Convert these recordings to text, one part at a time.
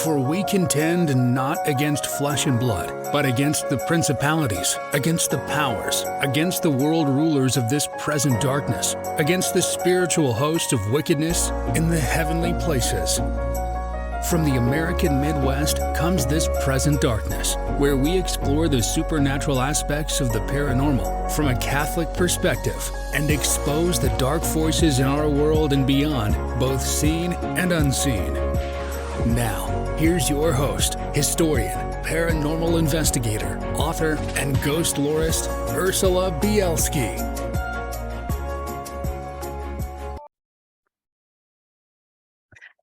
For we contend not against flesh and blood, but against the principalities, against the powers, against the world rulers of this present darkness, against the spiritual host of wickedness in the heavenly places. From the American Midwest comes This Present Darkness, where we explore the supernatural aspects of the paranormal from a Catholic perspective and expose the dark forces in our world and beyond, both seen and unseen. Now, here's your host, historian, paranormal investigator, author, and ghost lorist, Ursula Bielski.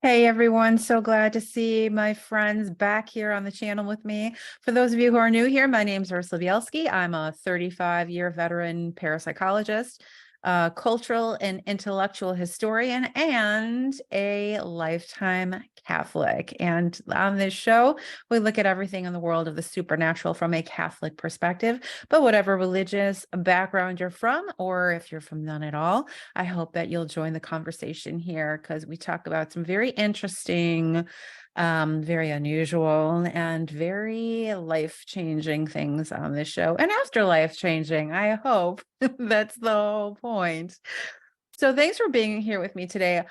Hey everyone, so glad to see my friends back here on the channel with me. For those of you who are new here, my name is Ursula Bielski. I'm a 35-year veteran parapsychologist, cultural and intellectual historian, and a lifetime Catholic. And on this show, we look at everything in the world of the supernatural from a Catholic perspective. But whatever religious background you're from, or if you're from none at all, I hope that you'll join the conversation here because we talk about some very interesting, very unusual, and very life-changing things on this show. And afterlife changing, I hope. That's the whole point. So thanks for being here with me today.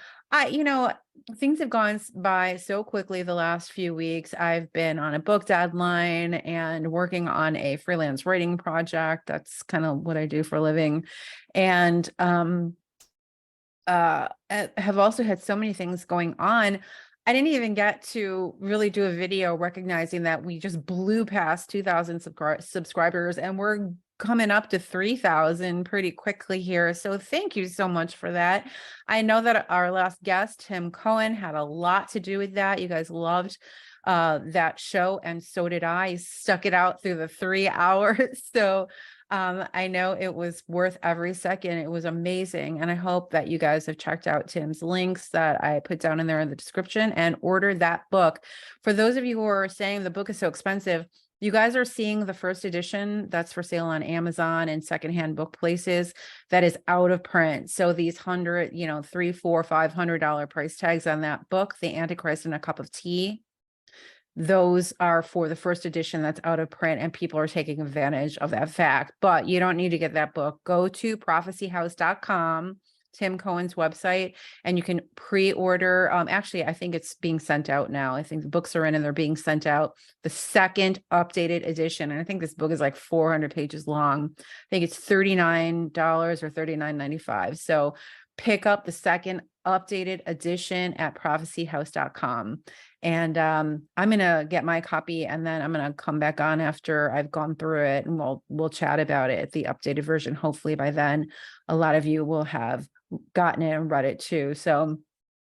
Things have gone by so quickly the last few weeks. I've been on a book deadline and working on a freelance writing project. That's kind of what I do for a living. And have also had so many things going on. I didn't even get to really do a video recognizing that we just blew past 2,000 subscribers and we're coming up to 3,000 pretty quickly here. So thank you so much for that. I know that our last guest, Tim Cohen, had a lot to do with that. You guys loved that show, and so did I. Stuck it out through the 3 hours. So I know it was worth every second. It was amazing. And I hope that you guys have checked out Tim's links that I put down in there in the description and ordered that book. For those of you who are saying the book is so expensive, you guys are seeing the first edition that's for sale on Amazon and secondhand book places that is out of print. So these $100, $300, $400, $500 price tags on that book, The Antichrist and a Cup of Tea, those are for the first edition that's out of print, and people are taking advantage of that fact. But you don't need to get that book. Go to prophecyhouse.com, Tim Cohen's website, and you can pre-order. Actually, I think it's being sent out now. I think the books are in and they're being sent out. The second updated edition, and I think this book is like 400 pages long. I think it's $39 or $39.95. So pick up the second updated edition at prophecyhouse.com. And I'm going to get my copy, and then I'm going to come back on after I've gone through it, and we'll chat about it, the updated version. Hopefully by then, a lot of you will have gotten it and read it too. So,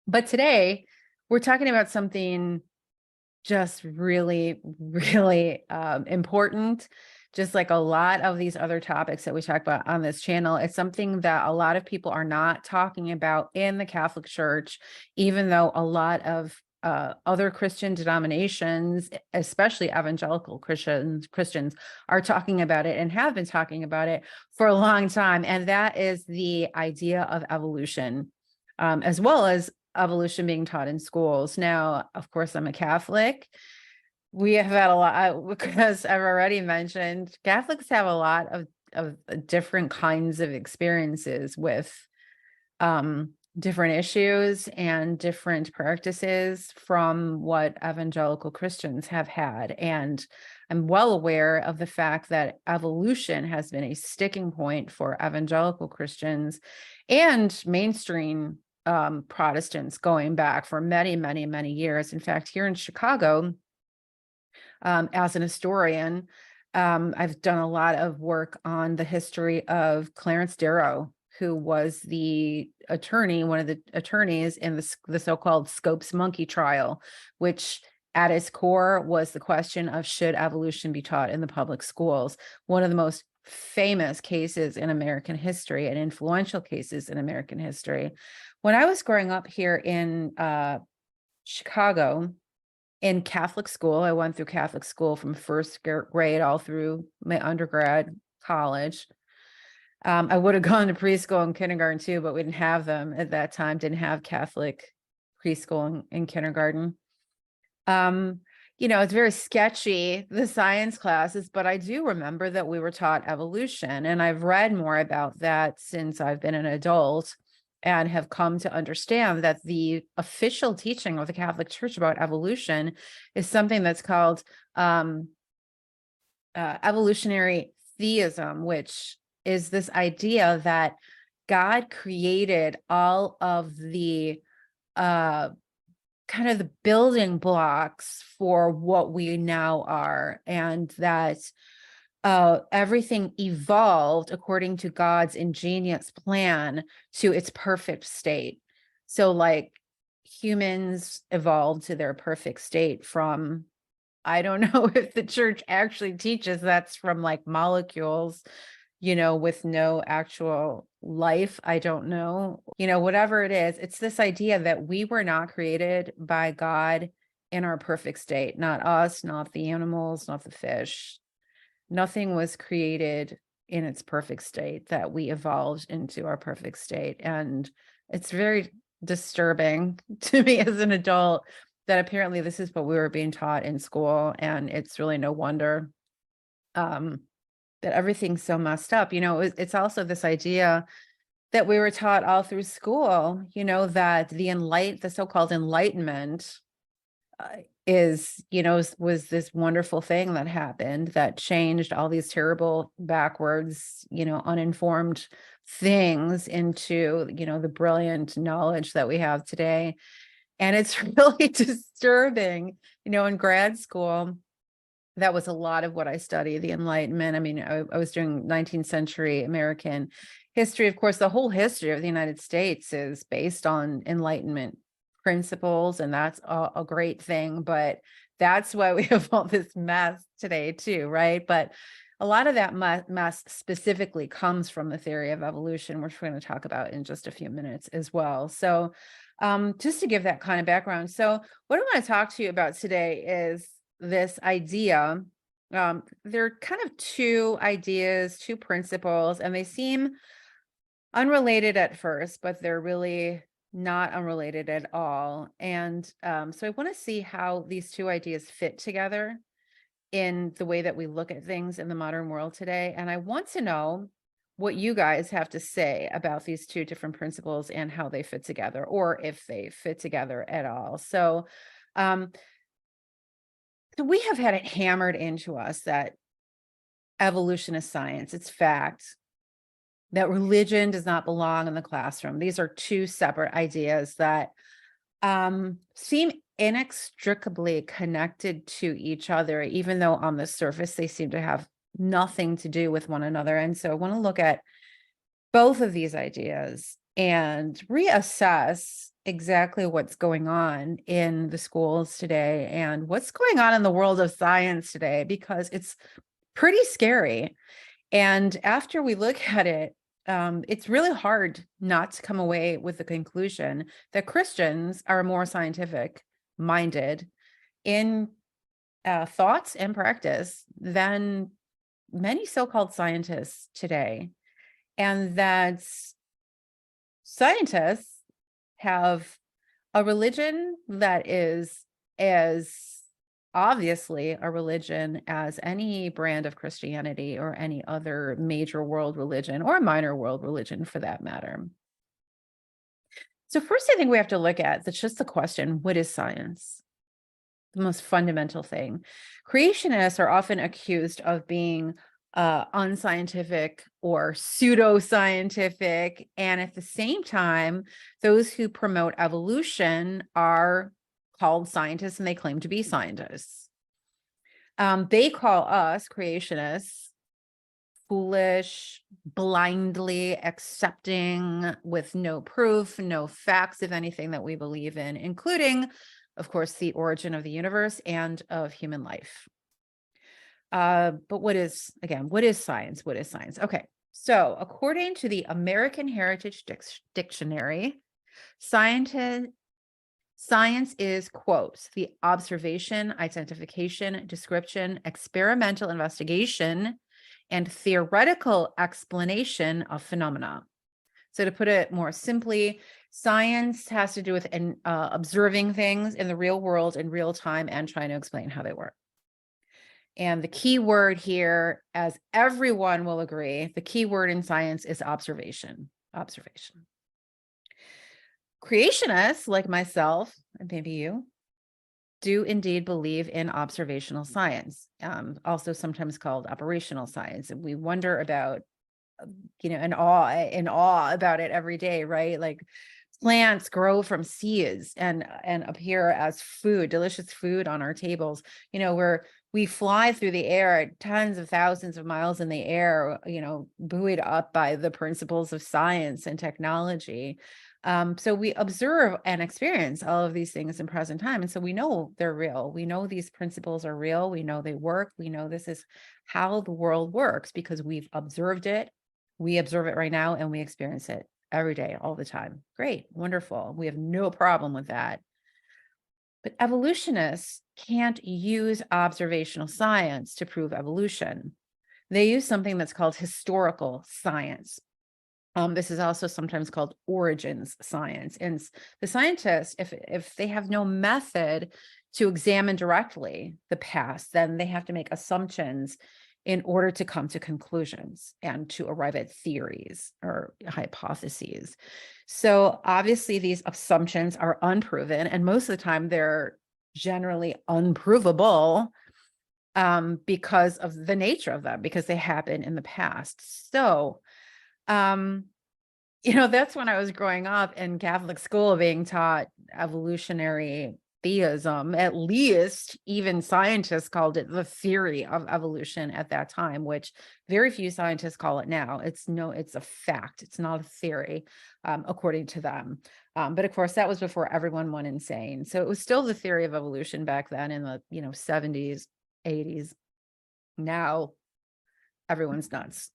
but today we're talking about something just really, really important. Just like a lot of these other topics that we talk about on this channel, it's something that a lot of people are not talking about in the Catholic Church, even though a lot of other Christian denominations, especially evangelical Christians, are talking about it and have been talking about it for a long time. And that is the idea of evolution, as well as evolution being taught in schools. Now, of course, I'm a Catholic. We have had a lot, because I've already mentioned, Catholics have a lot of different kinds of experiences with different issues and different practices from what evangelical Christians have had. And I'm well aware of the fact that evolution has been a sticking point for evangelical Christians and mainstream Protestants going back for many, many, many years. In fact, here in Chicago, as an historian, I've done a lot of work on the history of Clarence Darrow, who was the attorney, one of the attorneys in the so-called Scopes monkey trial, which at its core was the question of should evolution be taught in the public schools? One of the most famous cases in American history and influential cases in American history. When I was growing up here in Chicago, in Catholic school, I went through Catholic school from first grade all through my undergrad, college. I would have gone to preschool and kindergarten too, but we didn't have them at that time, didn't have Catholic preschool and kindergarten. It's very sketchy, the science classes, but I do remember that we were taught evolution, and I've read more about that since I've been an adult and have come to understand that the official teaching of the Catholic Church about evolution is something that's called evolutionary theism, which is this idea that God created all of the kind of the building blocks for what we now are, and that everything evolved according to God's ingenious plan to its perfect state. So like humans evolved to their perfect state from, I don't know if the church actually teaches that's from like molecules, with no actual life. I don't know, whatever it is, it's this idea that we were not created by God in our perfect state, not us, not the animals, not the fish. Nothing was created in its perfect state, that we evolved into our perfect state. And it's very disturbing to me as an adult that apparently this is what we were being taught in school. And it's really no wonder that everything's so messed up. It's also this idea that we were taught all through school, that the so-called enlightenment was this wonderful thing that happened that changed all these terrible, backwards, uninformed things into, the brilliant knowledge that we have today. And it's really disturbing, in grad school. That was a lot of what I studied, the Enlightenment. I mean, I was doing 19th century American history. Of course, the whole history of the United States is based on Enlightenment principles, and that's a great thing. But that's why we have all this mess today too, right? But a lot of that mess specifically comes from the theory of evolution, which we're going to talk about in just a few minutes as well. So just to give that kind of background. So what I want to talk to you about today is this idea. There are kind of two ideas, two principles, and they seem unrelated at first, but they're really not unrelated at all. And so I want to see how these two ideas fit together in the way that we look at things in the modern world today. And I want to know what you guys have to say about these two different principles and how they fit together, or if they fit together at all. So we have had it hammered into us that evolution is science. It's fact that religion does not belong in the classroom. These are two separate ideas that seem inextricably connected to each other, even though on the surface they seem to have nothing to do with one another. And so I want to look at both of these ideas and reassess exactly what's going on in the schools today and what's going on in the world of science today, because it's pretty scary. And after we look at it, it's really hard not to come away with the conclusion that Christians are more scientific minded in thoughts and practice than many so-called scientists today. And that scientists have a religion that is as obviously a religion as any brand of Christianity or any other major world religion or minor world religion for that matter. So first, I think we have to look at that's just the question, what is science? The most fundamental thing. Creationists are often accused of being unscientific or pseudoscientific. And at the same time, those who promote evolution are called scientists and they claim to be scientists. They call us creationists foolish, blindly accepting with no proof, no facts of anything that we believe in, including, of course, the origin of the universe and of human life. But what is science? What is science? Okay, so according to the American Heritage Dictionary, science is, quote, the observation, identification, description, experimental investigation, and theoretical explanation of phenomena. So to put it more simply, science has to do with observing things in the real world in real time and trying to explain how they work. And the key word here, as everyone will agree, the key word in science is observation. Observation. Creationists like myself, and maybe you, do indeed believe in observational science, also sometimes called operational science. And we wonder about, in awe about it every day, right? Like plants grow from seeds and appear as food, delicious food on our tables, where we fly through the air at tens of thousands of miles in the air, buoyed up by the principles of science and technology. So we observe and experience all of these things in present time. And so we know they're real. We know these principles are real. We know they work. We know this is how the world works because we've observed it. We observe it right now and we experience it every day, all the time. Great, wonderful. We have no problem with that. But evolutionists can't use observational science to prove evolution. They use something that's called historical science. This is also sometimes called origins science. And the scientists, if they have no method to examine directly the past, then they have to make assumptions in order to come to conclusions and to arrive at theories or hypotheses. So obviously these assumptions are unproven, and most of the time they're generally unprovable because of the nature of them, because they happen in the past. So that's when I was growing up in Catholic school being taught evolutionary theism. At least even scientists called it the theory of evolution at that time, which very few scientists call it now. It's a fact. It's not a theory, according to them. But of course, that was before everyone went insane. So it was still the theory of evolution back then in the 70s, 80s. Now everyone's nuts.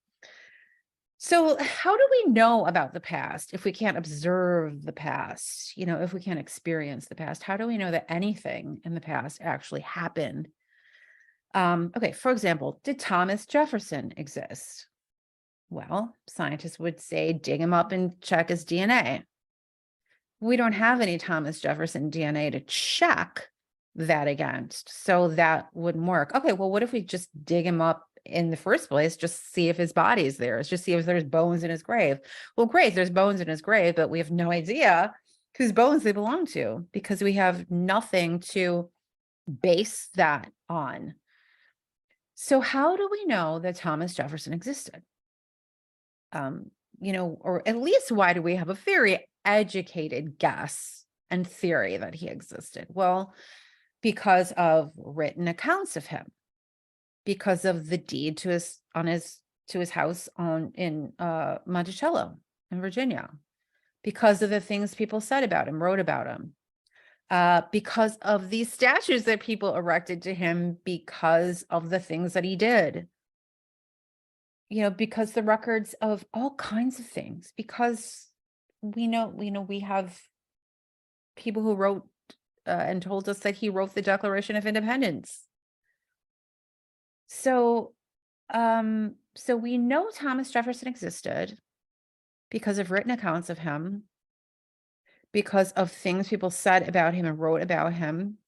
So how do we know about the past if we can't observe the past? If we can't experience the past, how do we know that anything in the past actually happened? Okay, for example, did Thomas Jefferson exist? Well, scientists would say dig him up and check his DNA. We don't have any Thomas Jefferson DNA to check that against, so that wouldn't work. Okay, well, what if we just dig him up in the first place, just see if his body's there, just see if there's bones in his grave? Well, great, there's bones in his grave, but we have no idea whose bones they belong to because we have nothing to base that on. So how do we know that Thomas Jefferson existed? Or at least why do we have a very educated guess and theory that he existed? Well, because of written accounts of him, because of the deed to his house in Monticello in Virginia, because of the things people said about him, wrote about him, because of these statues that people erected to him, because of the things that he did, because the records of all kinds of things, because we have people who wrote and told us that he wrote the Declaration of Independence. So we know Thomas Jefferson existed because of written accounts of him, because of things people said about him and wrote about him,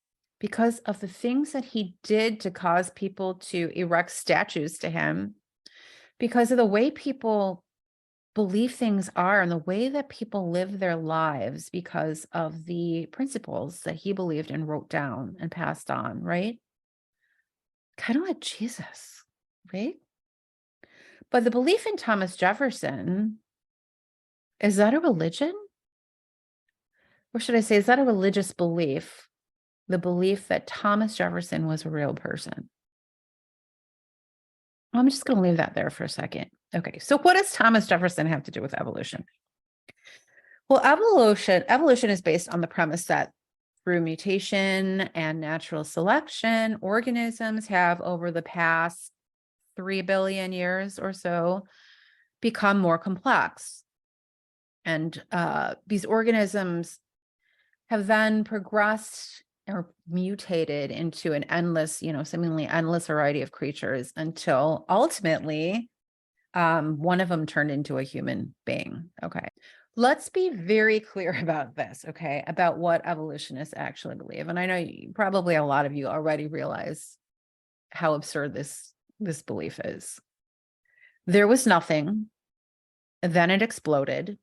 because of the things that he did to cause people to erect statues to him, because of the way people believe things are and the way that people live their lives, because of the principles that he believed and wrote down and passed on, right? Kind of like Jesus, right? But the belief in Thomas Jefferson, is that a religion? Or should I say, is that a religious belief? The belief that Thomas Jefferson was a real person? I'm just going to leave that there for a second. Okay, so what does Thomas Jefferson have to do with evolution? Well, evolution is based on the premise that through mutation and natural selection, organisms have over the past 3 billion years or so become more complex. And these organisms have then progressed or mutated into an endless, seemingly endless variety of creatures until ultimately One of them turned into a human being. Okay. Let's be very clear about this, okay, about what evolutionists actually believe. And I know probably a lot of you already realize how absurd this belief is. There was nothing, then it exploded,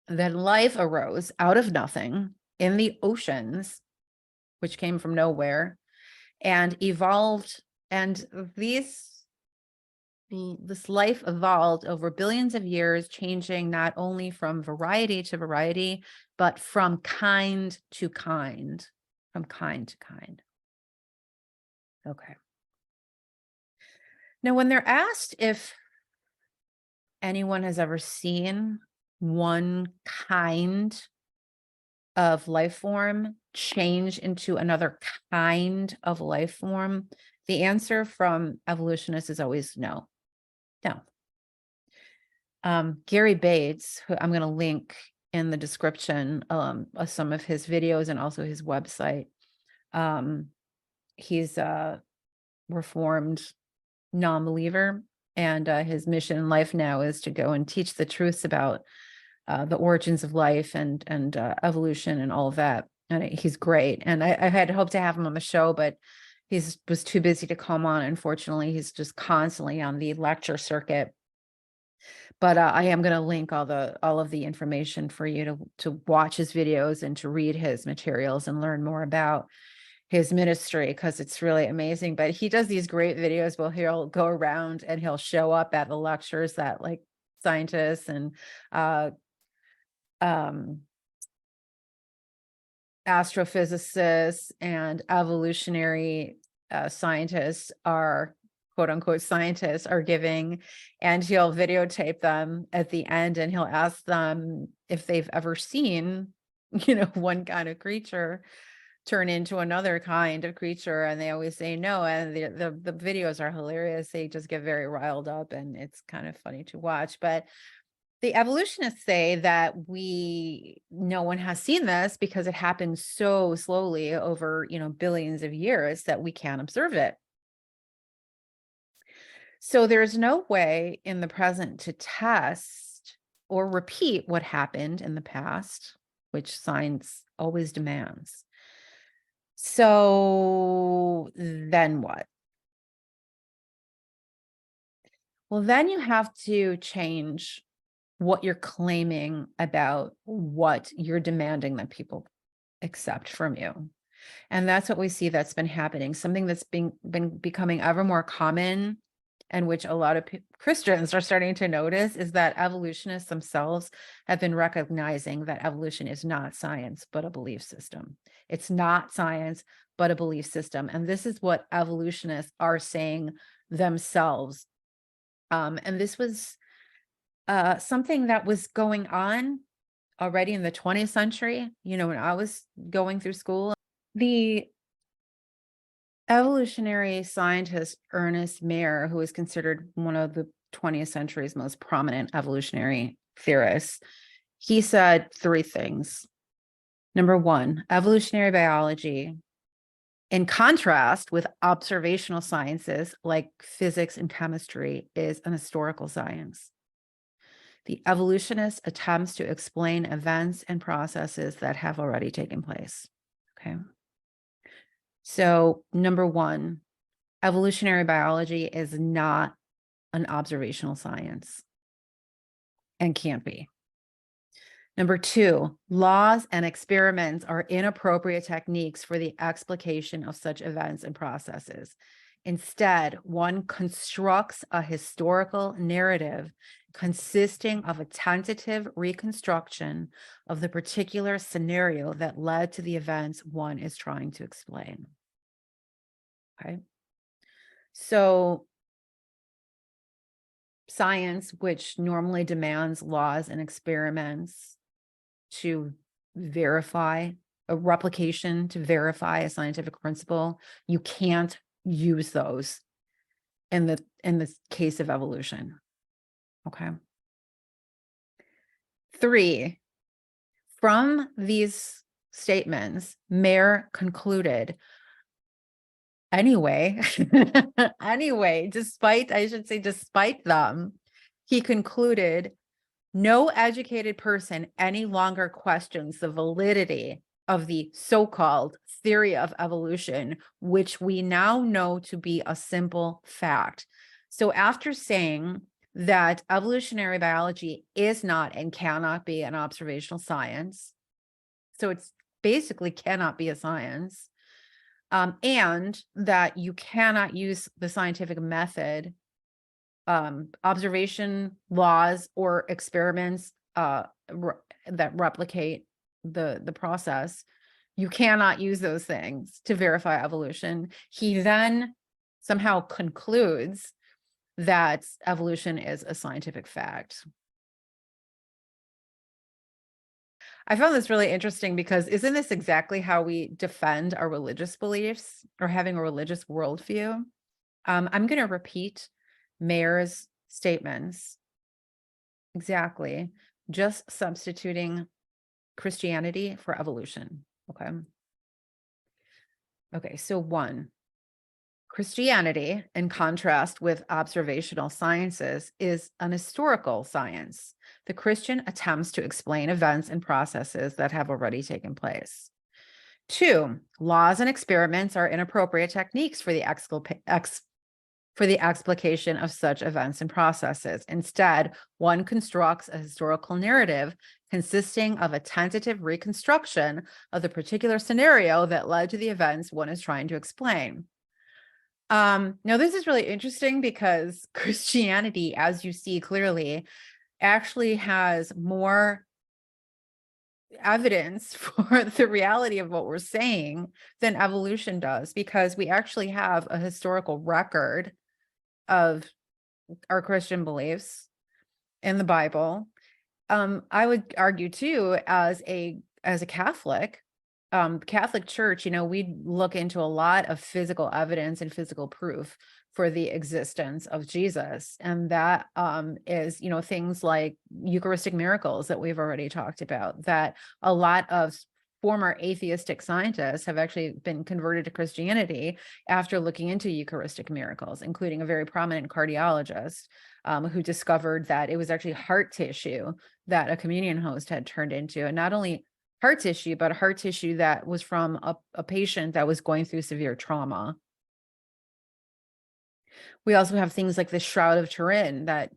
then life arose out of nothing in the oceans, which came from nowhere, and evolved. And this life evolved over billions of years, changing not only from variety to variety, but from kind to kind, from kind to kind. Okay. Now, when they're asked if anyone has ever seen one kind of life form change into another kind of life form, the answer from evolutionists is always no. No. Gary Bates, who I'm going to link in the description, some of his videos and also his website. He's a reformed non-believer, and his mission in life now is to go and teach the truths about the origins of life and evolution and all of that. And he's great. And I had hoped to have him on the show, but he was too busy to come on. Unfortunately, he's just constantly on the lecture circuit. But I am going to link all of the information for you to watch his videos and to read his materials and learn more about his ministry, because it's really amazing. But he does these great videos where he'll go around and he'll show up at the lectures that like scientists and astrophysicists and evolutionary scientists are, quote unquote, scientists are giving, and he'll videotape them at the end and he'll ask them if they've ever seen, one kind of creature turn into another kind of creature, and they always say no. And the videos are hilarious. They just get very riled up and it's kind of funny to watch. But the evolutionists say that no one has seen this because it happens so slowly over, billions of years that we can't observe it. So there's no way in the present to test or repeat what happened in the past, which science always demands. So then what? Well, then you have to change what you're claiming about what you're demanding that people accept from you. And that's what we see that's been happening. Something that's been becoming ever more common, and which a lot of Christians are starting to notice, is that evolutionists themselves have been recognizing that evolution is not science, but a belief system. It's not science, but a belief system. And this is what evolutionists are saying themselves. And this was something that was going on already in the 20th century, when I was going through school. The evolutionary scientist Ernest Mayr, who is considered one of the 20th century's most prominent evolutionary theorists, he said three things. Number one, evolutionary biology, in contrast with observational sciences like physics and chemistry, is an historical science. The evolutionist attempts to explain events and processes that have already taken place. Okay. So, number one, evolutionary biology is not an observational science and can't be. Number two, laws and experiments are inappropriate techniques for the explication of such events and processes. Instead, one constructs a historical narrative consisting of a tentative reconstruction of the particular scenario that led to the events one is trying to explain. Okay. So science, which normally demands laws and experiments to verify a replication, to verify a scientific principle, you can't use those in the case of evolution. Okay. Three, from these statements, Mayr concluded, despite them, he concluded, no educated person any longer questions the validity of the so-called theory of evolution, which we now know to be a simple fact. So after saying that evolutionary biology is not and cannot be an observational science, so it's basically cannot be a science, and that you cannot use the scientific method, observation, laws, or experiments that replicate the process. You cannot use those things to verify evolution. He then somehow concludes that evolution is a scientific fact. I found this really interesting because isn't this exactly how we defend our religious beliefs or having a religious worldview? I'm going to repeat Mayer's statements exactly, just substituting Christianity for evolution. Okay. Okay. So 1, Christianity, in contrast with observational sciences, is an historical science. The Christian attempts to explain events and processes that have already taken place. 2, laws and experiments are inappropriate techniques for the explication of such events and processes. Instead, one constructs a historical narrative consisting of a tentative reconstruction of the particular scenario that led to the events one is trying to explain. Now, this is really interesting because Christianity, as you see clearly, actually has more evidence for the reality of what we're saying than evolution does, because we actually have a historical record of our Christian beliefs in the Bible. I would argue too, as a Catholic, Catholic Church, we look into a lot of physical evidence and physical proof for the existence of Jesus. And that is, things like Eucharistic miracles that we've already talked about, that a lot of former atheistic scientists have actually been converted to Christianity after looking into Eucharistic miracles, including a very prominent cardiologist who discovered that it was actually heart tissue that a communion host had turned into. And not only heart tissue, but heart tissue that was from a patient that was going through severe trauma. We also have things like the Shroud of Turin that,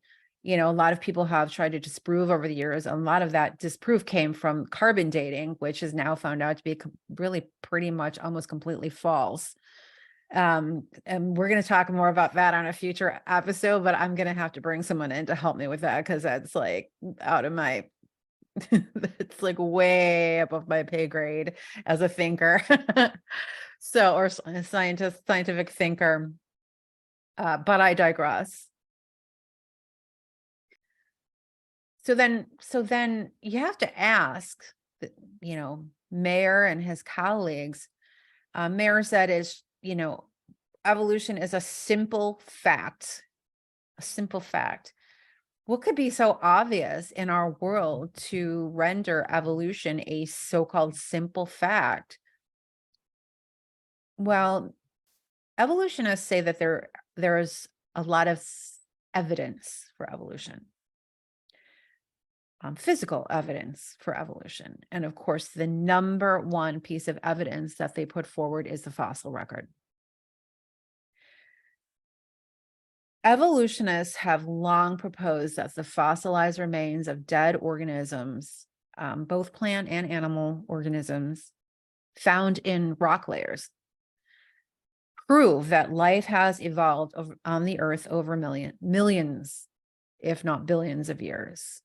a lot of people have tried to disprove over the years. A lot of that disproof came from carbon dating, which is now found out to be really pretty much almost completely false. And we're going to talk more about that on a future episode, but I'm going to have to bring someone in to help me with that, because that's like out of my it's like way above my pay grade as a thinker. So, or a scientific thinker. But I digress. So then you have to ask, Mayer and his colleagues. Mayer said evolution is a simple fact. A simple fact. What could be so obvious in our world to render evolution a so-called simple fact? Well, evolutionists say that there's a lot of evidence for evolution, physical evidence for evolution. And of course, the number one piece of evidence that they put forward is the fossil record. Evolutionists have long proposed that the fossilized remains of dead organisms, both plant and animal organisms, found in rock layers, prove that life has evolved on the earth over millions, if not billions of years.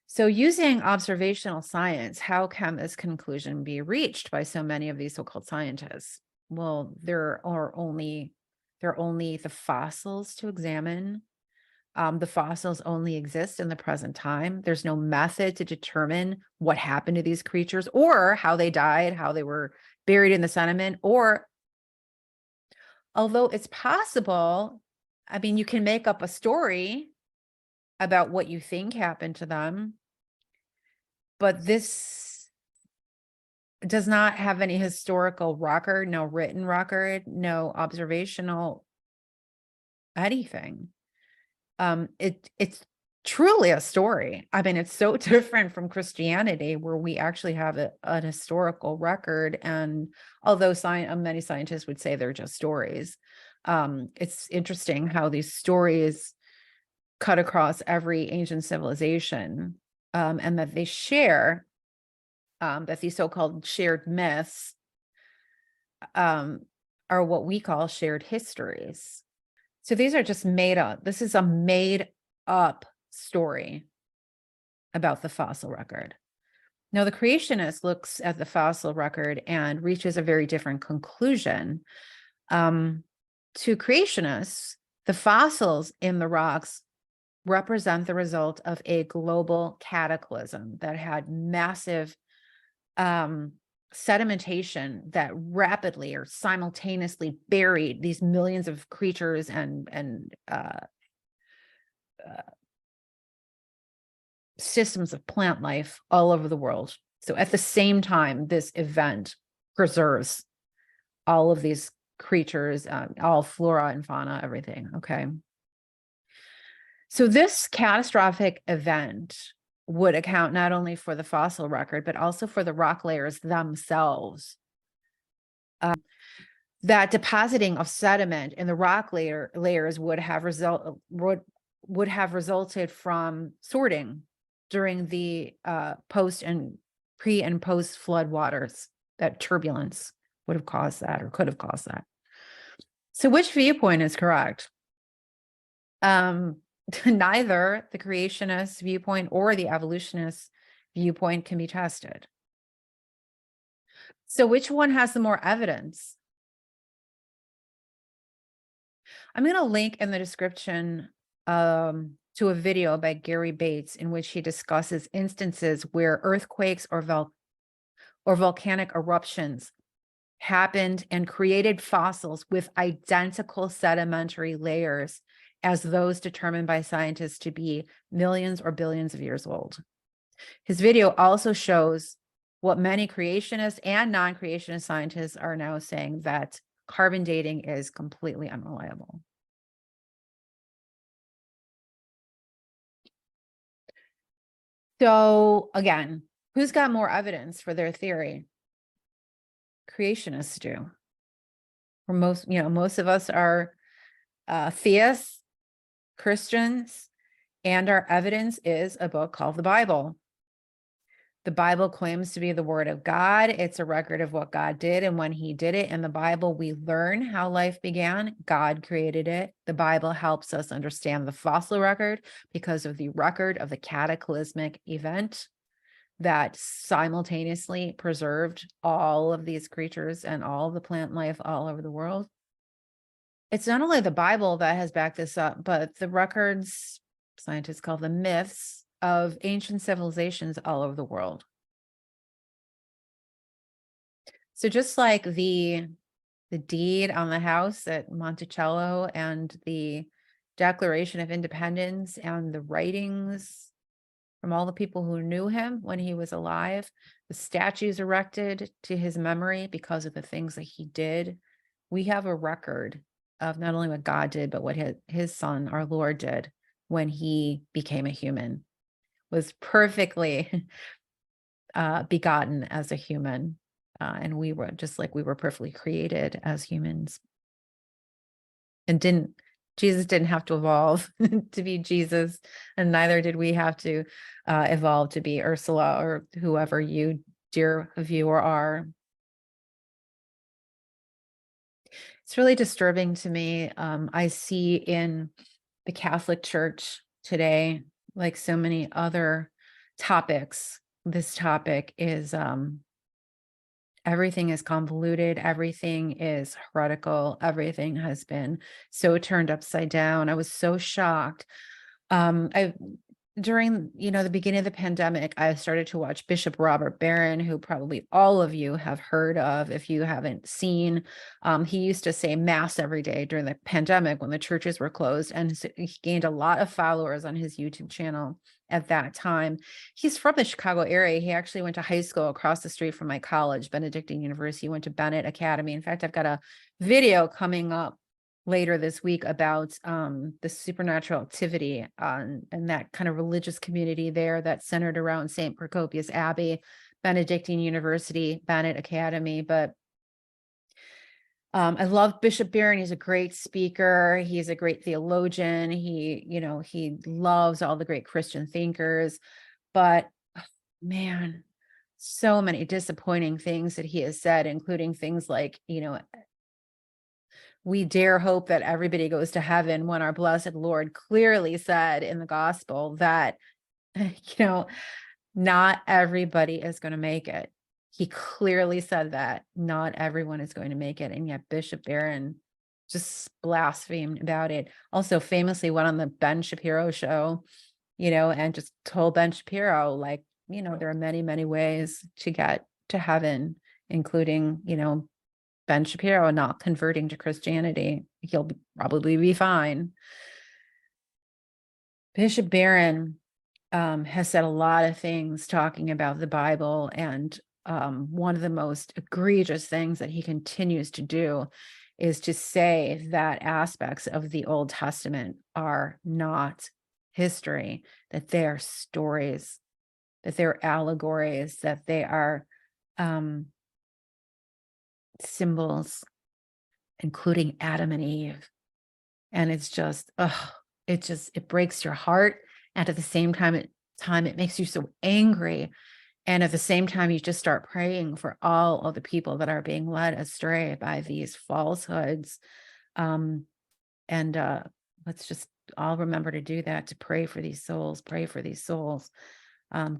So using observational science, how can this conclusion be reached by so many of these so-called scientists? Well, there are only the fossils to examine. The fossils only exist in the present time. There's no method to determine what happened to these creatures or how they died, how they were buried in the sediment, or although it's possible, you can make up a story about what you think happened to them, but this does not have any historical record, no written record, no observational anything. It's truly a story. I mean, it's so different from Christianity, where we actually have an historical record. And although many scientists would say they're just stories, it's interesting how these stories cut across every ancient civilization, and that they share, that these so-called shared myths are what we call shared histories. So these are just made up. This is a made up story about the fossil record. Now, the creationist looks at the fossil record and reaches a very different conclusion. To creationists, the fossils in the rocks represent the result of a global cataclysm that had massive sedimentation that rapidly or simultaneously buried these millions of creatures and systems of plant life all over the world. So at the same time, this event preserves all of these creatures, all flora and fauna, everything. Okay. So this catastrophic event would account not only for the fossil record, but also for the rock layers themselves. That depositing of sediment in the rock layers would have resulted from sorting during the pre and post flood waters. That turbulence would have caused that, or could have caused that. So which viewpoint is correct? Neither the creationist viewpoint or the evolutionist viewpoint can be tested. So which one has the more evidence? I'm going to link in the description to a video by Gary Bates, in which he discusses instances where earthquakes or volcanic eruptions happened and created fossils with identical sedimentary layers as those determined by scientists to be millions or billions of years old. His video also shows what many creationist and non-creationist scientists are now saying, that carbon dating is completely unreliable. So again, who's got more evidence for their theory? Creationists do. For most of us are theists, Christians, and our evidence is a book called the Bible. The Bible claims to be the word of God. It's a record of what God did and when he did it. In the Bible, we learn how life began. God created it. The Bible helps us understand the fossil record because of the record of the cataclysmic event that simultaneously preserved all of these creatures and all of the plant life all over the world. It's not only the Bible that has backed this up, but the records, scientists call them myths, of ancient civilizations all over the world. So just like the deed on the house at Monticello and the Declaration of Independence and the writings from all the people who knew him when he was alive, the statues erected to his memory because of the things that he did, we have a record of not only what God did, but what his son, our Lord, did when he became a human, was perfectly begotten as a human. And we were just like we were perfectly created as humans. And Jesus didn't have to evolve to be Jesus, and neither did we have to evolve to be Ursula or whoever you, dear viewer, are. It's really disturbing to me. I see in the Catholic Church today, like so many other topics, this topic is everything is convoluted, everything is heretical, everything has been so turned upside down. I was so shocked. During the beginning of the pandemic, I started to watch Bishop Robert Barron, who probably all of you have heard of if you haven't seen. He used to say mass every day during the pandemic when the churches were closed, and he gained a lot of followers on his YouTube channel at that time. He's from the Chicago area. He actually went to high school across the street from my college, Benedictine University. He went to Bennett Academy. In fact, I've got a video coming up later this week about the supernatural activity and that kind of religious community there that's centered around St. Procopius Abbey, Benedictine University, Bennett Academy. But I love Bishop Barron. He's a great speaker. He's a great theologian. He loves all the great Christian thinkers, but man, so many disappointing things that he has said, including things like, we dare hope that everybody goes to heaven, when our blessed Lord clearly said in the gospel that, not everybody is going to make it. He clearly said that not everyone is going to make it. And yet Bishop Barron just blasphemed about it. Also famously went on the Ben Shapiro show, and just told Ben Shapiro, like, there are many, many ways to get to heaven, including, Ben Shapiro not converting to Christianity. He'll probably be fine. Bishop Barron has said a lot of things talking about the Bible, and one of the most egregious things that he continues to do is to say that aspects of the Old Testament are not history, that they're stories, that they're allegories, that they are symbols, including Adam and Eve. And it's just, it breaks your heart. And at the same time, it makes you so angry. And at the same time, you just start praying for all of the people that are being led astray by these falsehoods. Let's just all remember to do that, to pray for these souls,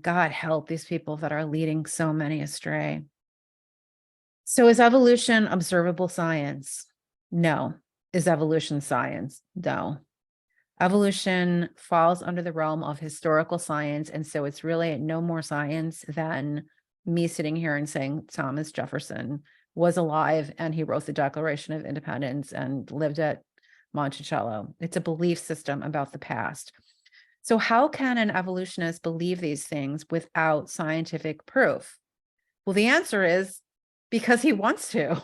God help these people that are leading so many astray. So is evolution observable science? No. Is evolution science? No. Evolution falls under the realm of historical science. And so it's really no more science than me sitting here and saying Thomas Jefferson was alive and he wrote the Declaration of Independence and lived at Monticello. It's a belief system about the past. So how can an evolutionist believe these things without scientific proof? Well, the answer is because he wants to.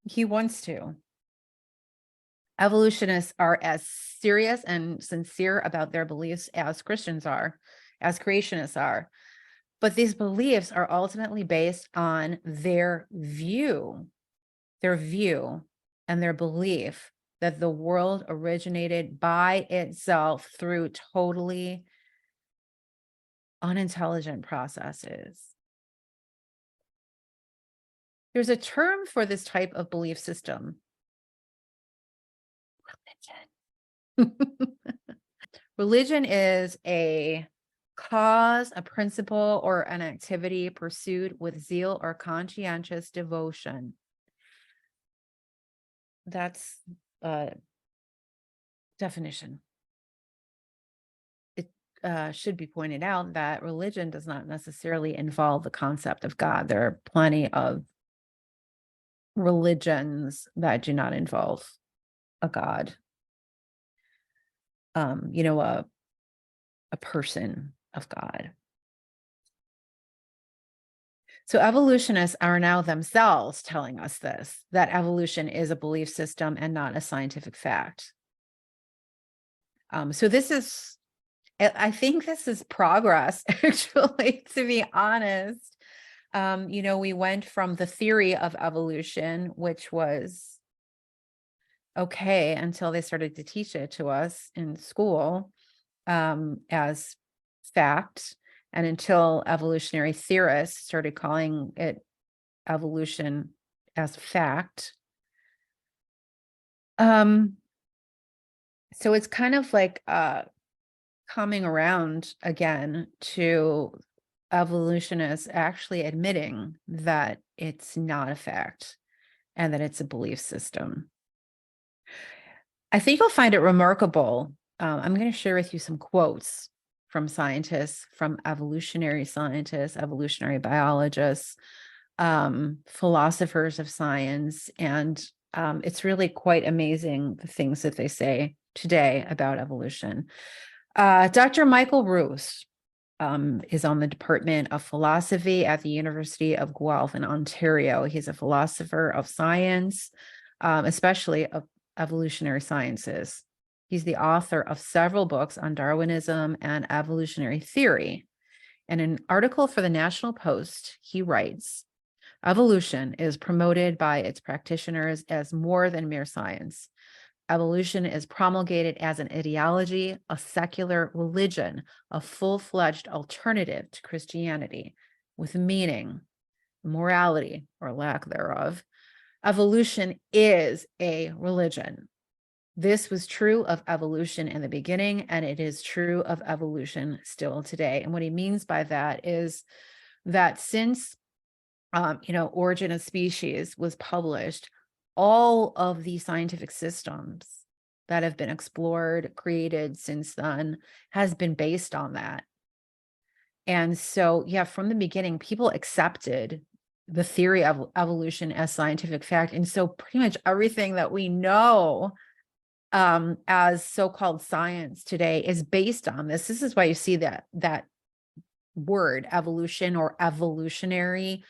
He wants to. Evolutionists are as serious and sincere about their beliefs as Christians are, as creationists are. But these beliefs are ultimately based on their view and their belief that the world originated by itself through totally unintelligent processes. There's a term for this type of belief system. Religion. Religion is a cause, a principle, or an activity pursued with zeal or conscientious devotion. That's a definition. It should be pointed out that religion does not necessarily involve the concept of God. There are plenty of religions that do not involve a God. A person of God. So evolutionists are now themselves telling us this, that evolution is a belief system and not a scientific fact. So this is, I think this is progress, actually, to be honest. We went from the theory of evolution, which was okay until they started to teach it to us in school as fact, and until evolutionary theorists started calling it evolution as fact. So it's kind of like coming around again to evolutionists actually admitting that it's not a fact and that it's a belief system. I think you'll find it remarkable. I'm going to share with you some quotes from scientists, from evolutionary scientists, evolutionary biologists, philosophers of science. And it's really quite amazing the things that they say today about evolution. Dr. Michael Ruth is on the Department of Philosophy at the University of Guelph in Ontario. He's a philosopher of science, especially of evolutionary sciences. He's the author of several books on Darwinism and evolutionary theory. In an article for the National Post, he writes, evolution is promoted by its practitioners as more than mere science. Evolution is promulgated as an ideology, a secular religion, a full-fledged alternative to Christianity, with meaning, morality, or lack thereof. Evolution is a religion. This was true of evolution in the beginning, and it is true of evolution still today. And what he means by that is that since, Origin of Species was published, all of the scientific systems that have been explored, created since then, has been based on that. And so, yeah, from the beginning, people accepted the theory of evolution as scientific fact. And so pretty much everything that we know as so-called science today is based on this. This is why you see that word evolution or evolutionary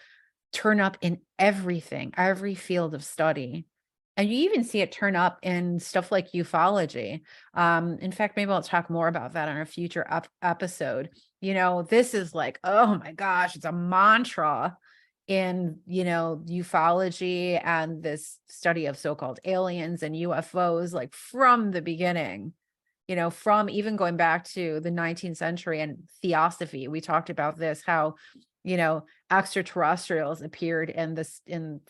turn up in everything, every field of study. And you even see it turn up in stuff like ufology. In fact, maybe I'll talk more about that on a future episode. This is like, oh my gosh, it's a mantra in, ufology and this study of so-called aliens and UFOs, like from the beginning, from even going back to the 19th century and theosophy. We talked about this, how, extraterrestrials appeared in the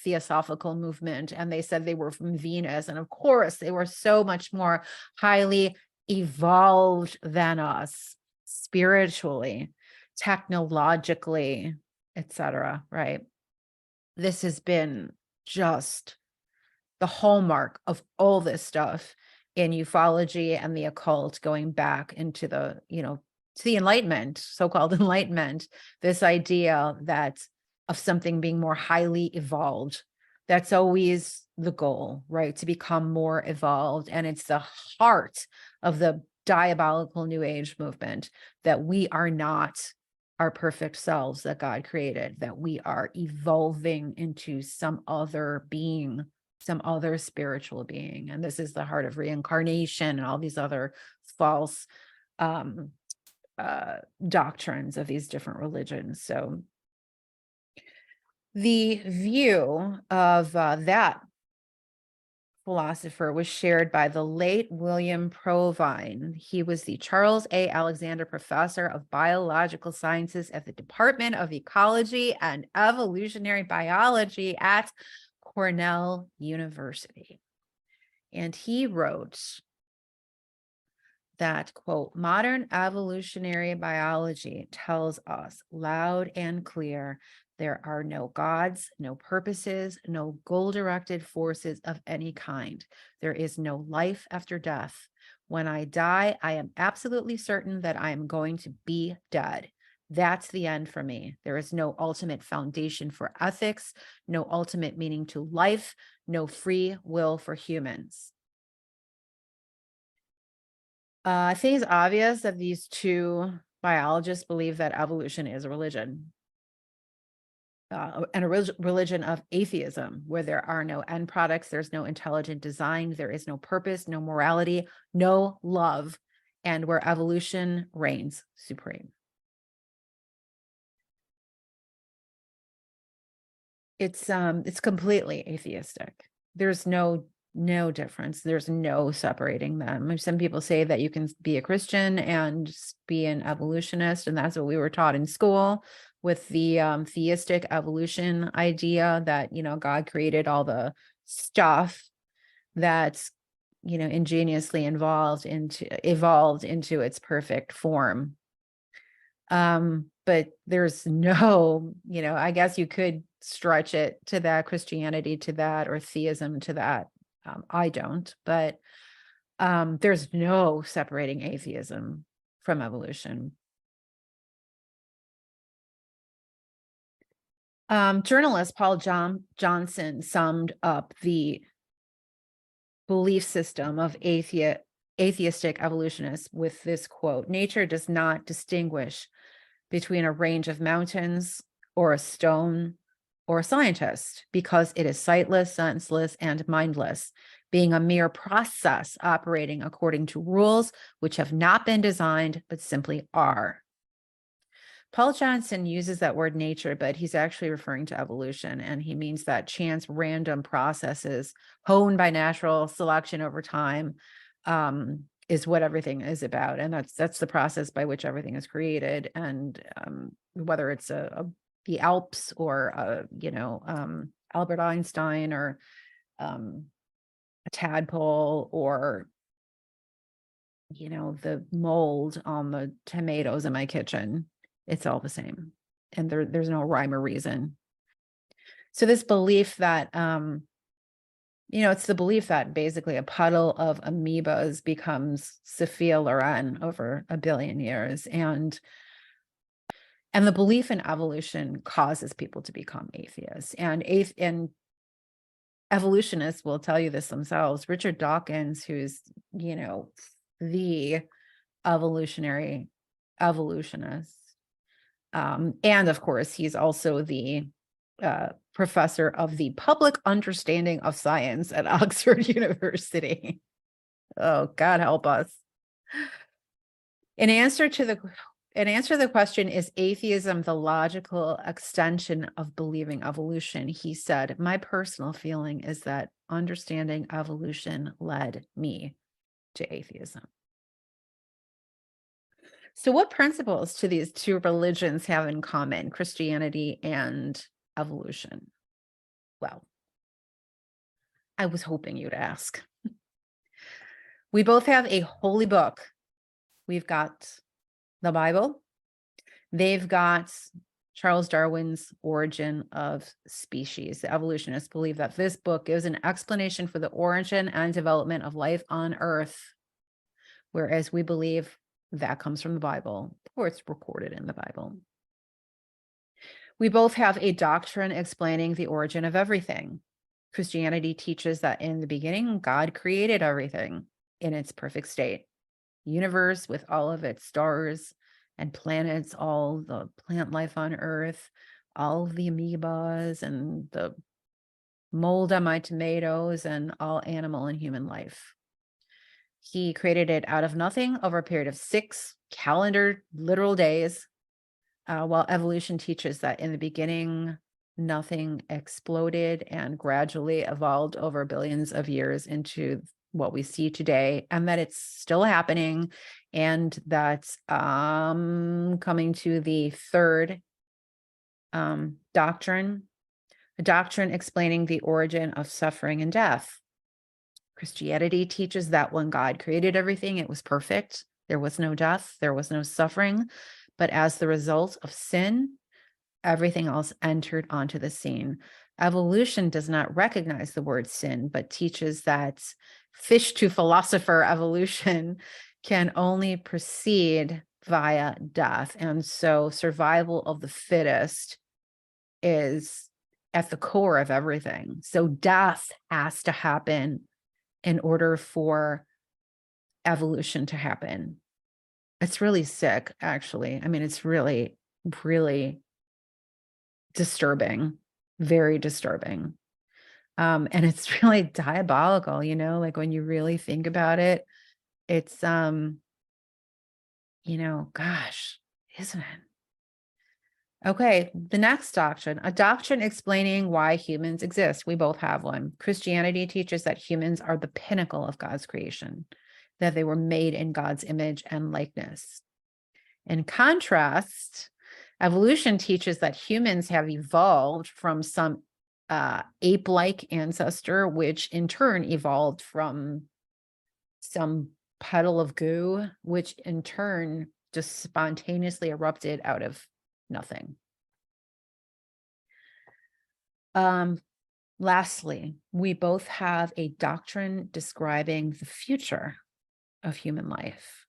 theosophical movement, and they said they were from Venus. And of course, they were so much more highly evolved than us, spiritually, technologically, etc. Right? This has been just the hallmark of all this stuff in ufology and the occult, going back into the, to the Enlightenment, so-called Enlightenment, this idea that of something being more highly evolved. That's always the goal, right? To become more evolved. And it's the heart of the diabolical New Age movement, that we are not our perfect selves that God created, that we are evolving into some other being, some other spiritual being. And this is the heart of reincarnation and all these other false doctrines of these different religions. So the view of that philosopher was shared by the late William Provine. He was the Charles A. Alexander Professor of Biological Sciences at the Department of Ecology and Evolutionary Biology at Cornell University. And he wrote that, quote, modern evolutionary biology tells us loud and clear there are no gods, no purposes, no goal-directed forces of any kind. There is no life after death. When I die, I am absolutely certain that I am going to be dead. That's the end for me. There is no ultimate foundation for ethics, no ultimate meaning to life, no free will for humans. I think it's obvious that these two biologists believe that evolution is a religion, and a religion of atheism, where there are no end products, there's no intelligent design, there is no purpose, no morality, no love, and where evolution reigns supreme. It's completely atheistic. There's no difference. There's no separating them. Some people say that you can be a Christian and be an evolutionist, and that's what we were taught in school, with the theistic evolution idea that, God created all the stuff that's, ingeniously evolved into its perfect form. But there's no, I guess you could stretch it to that, Christianity to that, or theism to that. I don't, but there's no separating atheism from evolution. Journalist Paul Johnson summed up the belief system of atheistic evolutionists with this quote: nature does not distinguish between a range of mountains or a stone or a scientist because it is sightless, senseless, and mindless, being a mere process operating according to rules which have not been designed but simply are. Paul Johnson uses that word nature, but he's actually referring to evolution, and he means that chance, random processes honed by natural selection over time is what everything is about, and that's the process by which everything is created. And whether it's the Alps or Albert Einstein or a tadpole or the mold on the tomatoes in my kitchen, it's all the same. And there's no rhyme or reason. So this belief that, it's the belief that basically a puddle of amoebas becomes Sophia Loren over 1 billion years. And the belief in evolution causes people to become atheists. And evolutionists will tell you this themselves. Richard Dawkins, who's, the evolutionist. And of course, he's also the professor of the public understanding of science at Oxford University. Oh, God help us. In answer to the question, is atheism the logical extension of believing evolution? He said, my personal feeling is that understanding evolution led me to atheism. So what principles do these two religions have in common, Christianity and evolution? Well, I was hoping you'd ask. We both have a holy book. We've got the Bible. They've got Charles Darwin's Origin of Species. The evolutionists believe that this book gives an explanation for the origin and development of life on Earth, whereas we believe that comes from the Bible, or it's recorded in the Bible. We both have a doctrine explaining the origin of everything. Christianity teaches that in the beginning, God created everything in its perfect state. Universe with all of its stars and planets, all the plant life on Earth, all of the amoebas and the mold on my tomatoes, and all animal and human life. He created it out of nothing over a period of 6 calendar literal days, while evolution teaches that in the beginning, nothing exploded and gradually evolved over billions of years into what we see today, and that it's still happening, and that's coming to the third doctrine, a doctrine explaining the origin of suffering and death. Christianity teaches that when God created everything, it was perfect. There was no death, there was no suffering. But as the result of sin, everything else entered onto the scene. Evolution does not recognize the word sin, but teaches that fish to philosopher evolution can only proceed via death. And so survival of the fittest is at the core of everything. So death has to happen in order for evolution to happen. It's really sick, actually. I mean, it's really, really disturbing, very disturbing. And it's really diabolical, like when you really think about it, it's, gosh, isn't it? Okay, the next doctrine, a doctrine explaining why humans exist. We both have one. Christianity teaches that humans are the pinnacle of God's creation, that they were made in God's image and likeness. In contrast, evolution teaches that humans have evolved from some ape-like ancestor, which in turn evolved from some puddle of goo, which in turn just spontaneously erupted out of nothing. Lastly, we both have a doctrine describing the future of human life.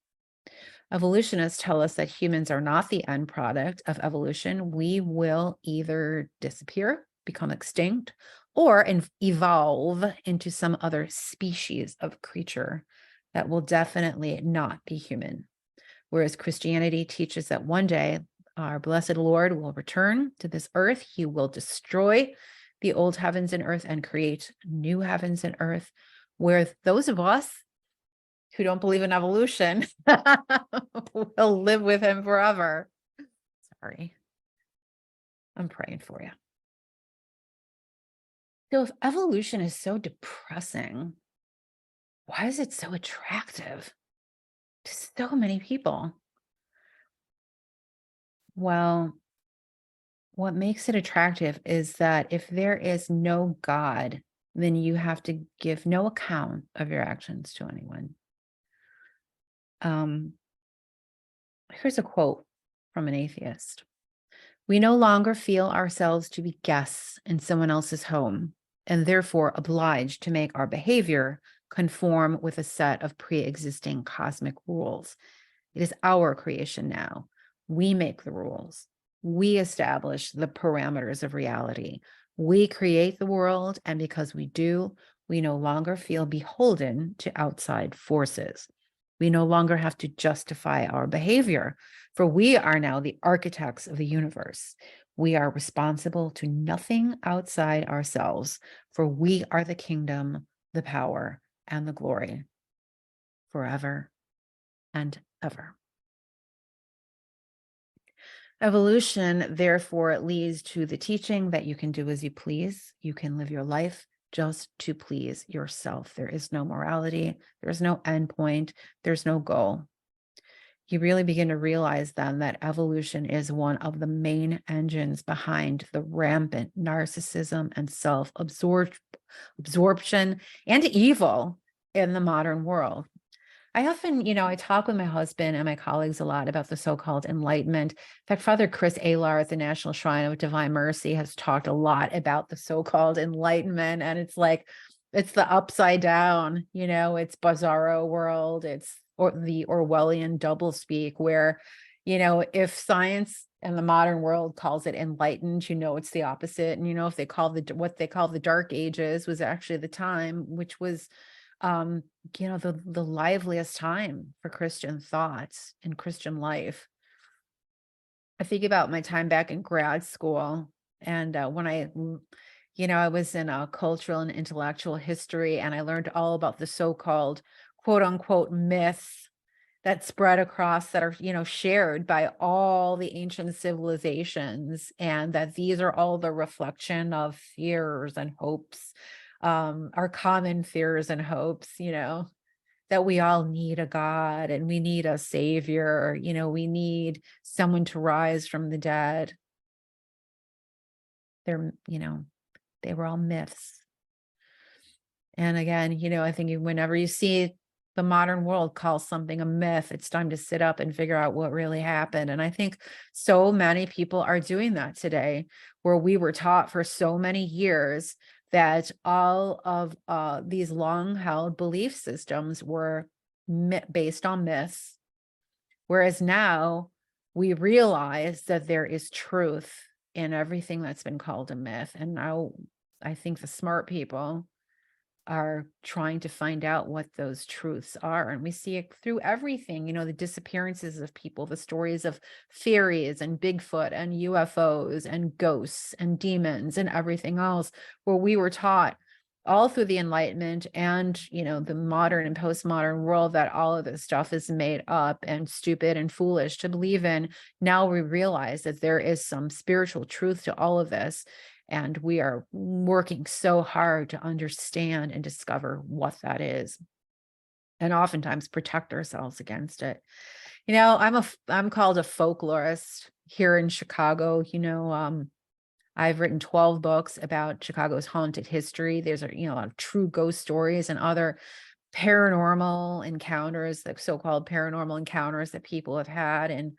Evolutionists tell us that humans are not the end product of evolution. We will either disappear, become extinct, or evolve into some other species of creature that will definitely not be human. Whereas Christianity teaches that one day our blessed Lord will return to this earth. He will destroy the old heavens and earth and create new heavens and earth, where those of us who don't believe in evolution will live with him forever. Sorry. I'm praying for you. So if evolution is so depressing, why is it so attractive to so many people? Well, what makes it attractive is that if there is no God, then you have to give no account of your actions to anyone. Here's a quote from an atheist. We no longer feel ourselves to be guests in someone else's home, and therefore obliged to make our behavior conform with a set of pre-existing cosmic rules. It is our creation now. We make the rules. We establish the parameters of reality. We create the world, and because we do, we no longer feel beholden to outside forces. We no longer have to justify our behavior, for we are now the architects of the universe. We are responsible to nothing outside ourselves, for we are the kingdom, the power, and the glory forever and ever. Evolution, therefore, leads to the teaching that you can do as you please. You can live your life just to please yourself. There is no morality. There's no endpoint. There's no goal. You really begin to realize then that evolution is one of the main engines behind the rampant narcissism and self-absorption and evil in the modern world. I often, I talk with my husband and my colleagues a lot about the so-called enlightenment. In fact, Father Chris Alar at the National Shrine of Divine Mercy has talked a lot about the so-called enlightenment. And it's like, it's the upside down, it's bizarro world. It's the Orwellian doublespeak where, if science and the modern world calls it enlightened, it's the opposite. And, if they call what they call the Dark Ages was actually the time, which was the liveliest time for Christian thoughts and Christian life. I think about my time back in grad school, and when I was in cultural and intellectual history, and I learned all about the so-called quote unquote myths that spread across that are, shared by all the ancient civilizations, and that these are all the reflection of fears and hopes, our common fears and hopes, that we all need a God and we need a savior, we need someone to rise from the dead. They're, they were all myths. And again, I think whenever you see the modern world call something a myth, it's time to sit up and figure out what really happened. And I think so many people are doing that today, where we were taught for so many years that all of these long-held belief systems were based on myths, whereas now we realize that there is truth in everything that's been called a myth. And now I think the smart people are trying to find out what those truths are. And we see it through everything, the disappearances of people, the stories of fairies and Bigfoot and UFOs and ghosts and demons and everything else, where we were taught all through the Enlightenment and, the modern and postmodern world that all of this stuff is made up and stupid and foolish to believe in. Now we realize that there is some spiritual truth to all of this. And we are working so hard to understand and discover what that is, and oftentimes protect ourselves against it. I'm called a folklorist here in Chicago. I've written 12 books about Chicago's haunted history. There's a lot of true ghost stories and other paranormal encounters, the so-called paranormal encounters that people have had. And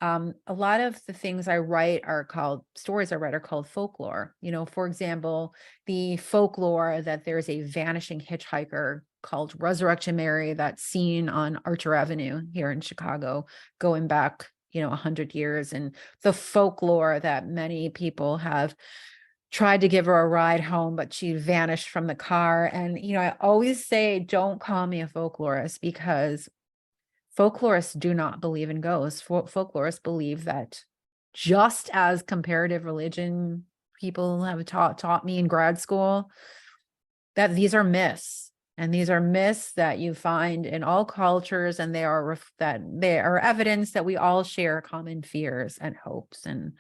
a lot of the things I write are called folklore. For example, the folklore that there's a vanishing hitchhiker called Resurrection Mary that's seen on Archer Avenue here in Chicago, going back, 100 years. And the folklore that many people have tried to give her a ride home, but she vanished from the car. And, I always say, don't call me a folklorist, because folklorists do not believe in ghosts. Folklorists believe that just as comparative religion people have taught me in grad school, that these are myths. And these are myths that you find in all cultures, and they are evidence that we all share common fears and hopes and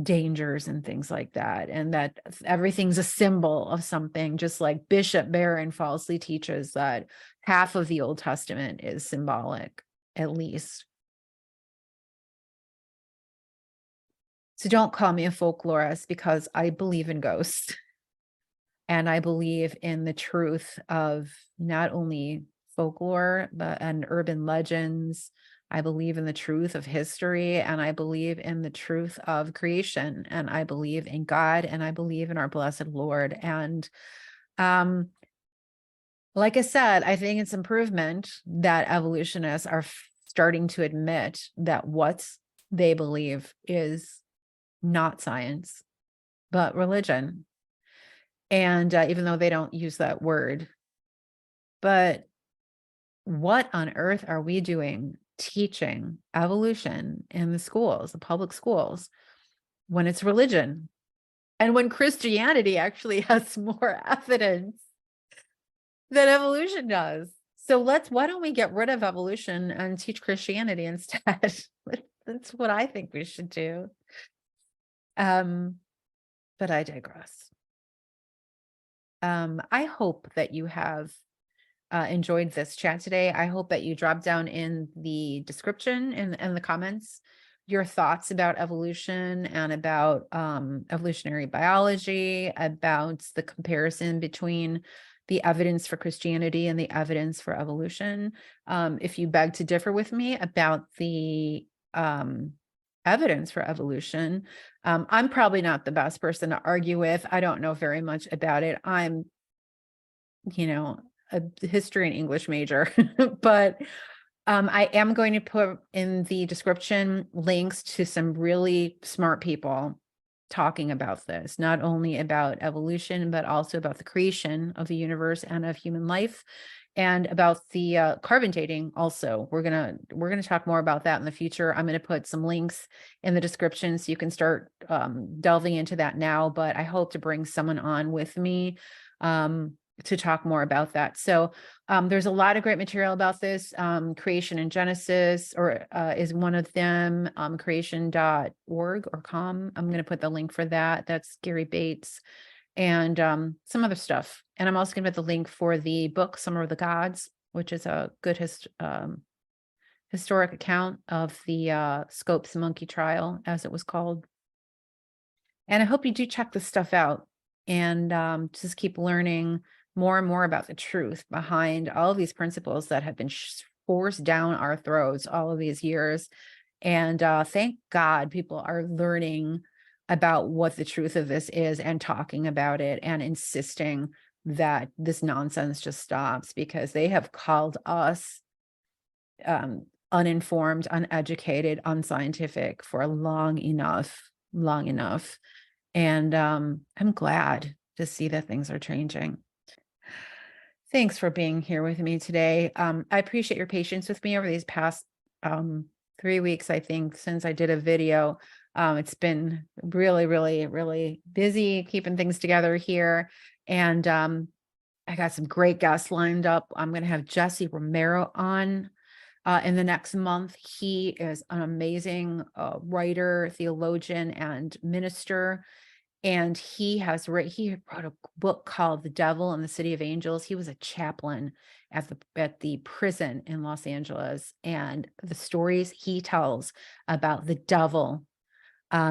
dangers and things like that, and that everything's a symbol of something, just like Bishop Barron falsely teaches that half of the Old Testament is symbolic, at least. So don't call me a folklorist, because I believe in ghosts. And I believe in the truth of not only folklore, and urban legends. I believe in the truth of history, and I believe in the truth of creation, and I believe in God, and I believe in our blessed Lord. And like I said, I think it's improvement that evolutionists are starting to admit that what they believe is not science, but religion. And even though they don't use that word, but what on earth are we doing teaching evolution in the schools, the public schools, when it's religion? And when Christianity actually has more evidence than evolution does. So why don't we get rid of evolution and teach Christianity instead? That's what I think we should do. But I digress. I hope that you have enjoyed this chat today. I hope that you drop down in the description and the comments your thoughts about evolution and about evolutionary biology, about the comparison between the evidence for Christianity and the evidence for evolution. If you beg to differ with me about the evidence for evolution, I'm probably not the best person to argue with. I don't know very much about it. I'm, a history and English major, but I am going to put in the description links to some really smart people talking about this, not only about evolution, but also about the creation of the universe and of human life, and about the carbon dating. Also, we're gonna talk more about that in the future. I'm going to put some links in the description so you can start delving into that now. But I hope to bring someone on with me to talk more about that. So there's a lot of great material about this. Creation and Genesis is one of them, creation.org or com. I'm going to put the link for that. That's Gary Bates, and some other stuff. And I'm also going to put the link for the book, Summer of the Gods, which is a good historic account of the Scopes monkey trial, as it was called. And I hope you do check this stuff out and just keep learning more and more about the truth behind all of these principles that have been forced down our throats all of these years. And thank God people are learning about what the truth of this is and talking about it and insisting that this nonsense just stops, because they have called us uninformed, uneducated, unscientific for long enough. And I'm glad to see that things are changing. Thanks for being here with me today. I appreciate your patience with me over these past 3 weeks, I think, since I did a video. It's been really, really, really busy keeping things together here. And I got some great guests lined up. I'm going to have Jesse Romero on in the next month. He is an amazing writer, theologian, and minister. And he wrote a book called The Devil and the City of Angels. He was a chaplain at the prison in Los Angeles. And the stories he tells about the devil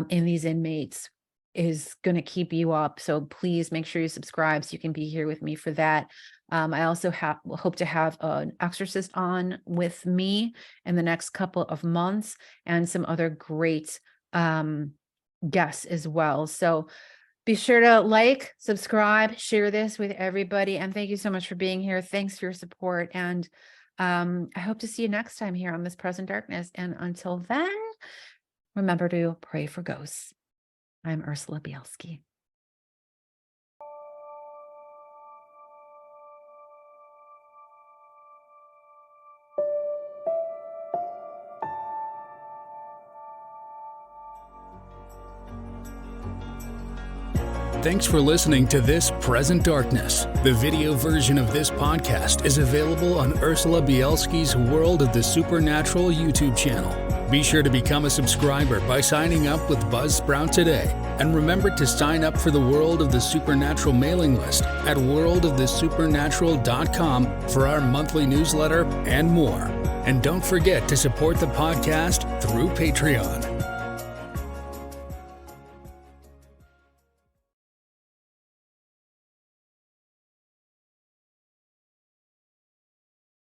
in these inmates is going to keep you up. So please make sure you subscribe so you can be here with me for that. I also hope to have an exorcist on with me in the next couple of months, and some other great guests as well. So be sure to like, subscribe, share this with everybody. And thank you so much for being here. Thanks for your support. And I hope to see you next time here on This Present Darkness. And until then, remember to pray for ghosts. I'm Ursula Bielski. Thanks for listening to This Present Darkness. The video version of this podcast is available on Ursula Bielski's World of the Supernatural YouTube channel. Be sure to become a subscriber by signing up with Buzzsprout today. And remember to sign up for the World of the Supernatural mailing list at worldofthesupernatural.com for our monthly newsletter and more. And don't forget to support the podcast through Patreon.